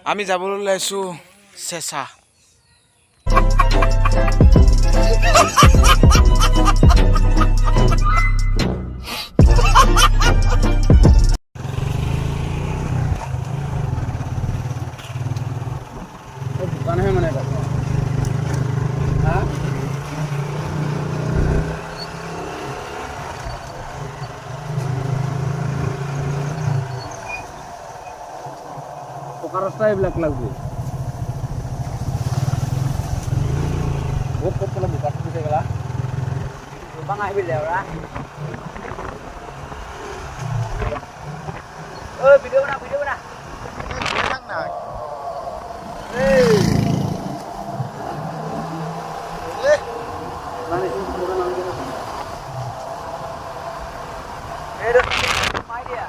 আমি যাবলৈ ওলাইছো চেঁচা। দোকানহে মানে হা পকা ৰাস্তা এইবিলাক লাগবে বহুত কত বোকাত দিছে গেলা বাং আহিবি লেওৰা ঐ ভিডিও বনা এই মানে এই পুৰো নাম দিয়ে এই ৰে মাই দিয়া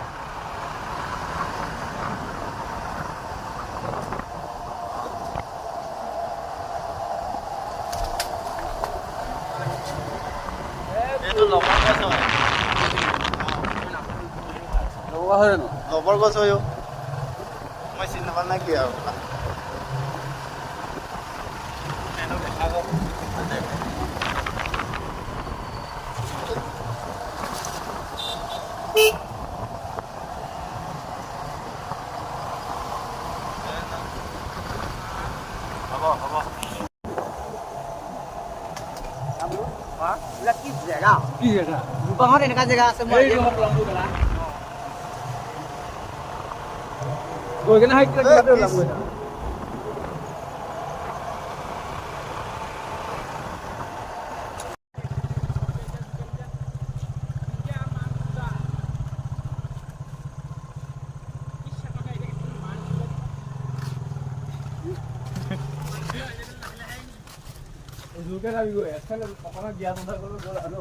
এইটো লবৰ গছ হয় লবৰ গছ হয় মই চিনি নাপাওঁ নে কি আৰু হ'ব কি জেগা দুপাঙত এনেকা জেগা আছে মই গৈ কেনে হাইক জোৰকে যাবি গৈ এফালে অকণমান জ্ঞান উদ্ধাৰ কৰিব গ'ল আৰু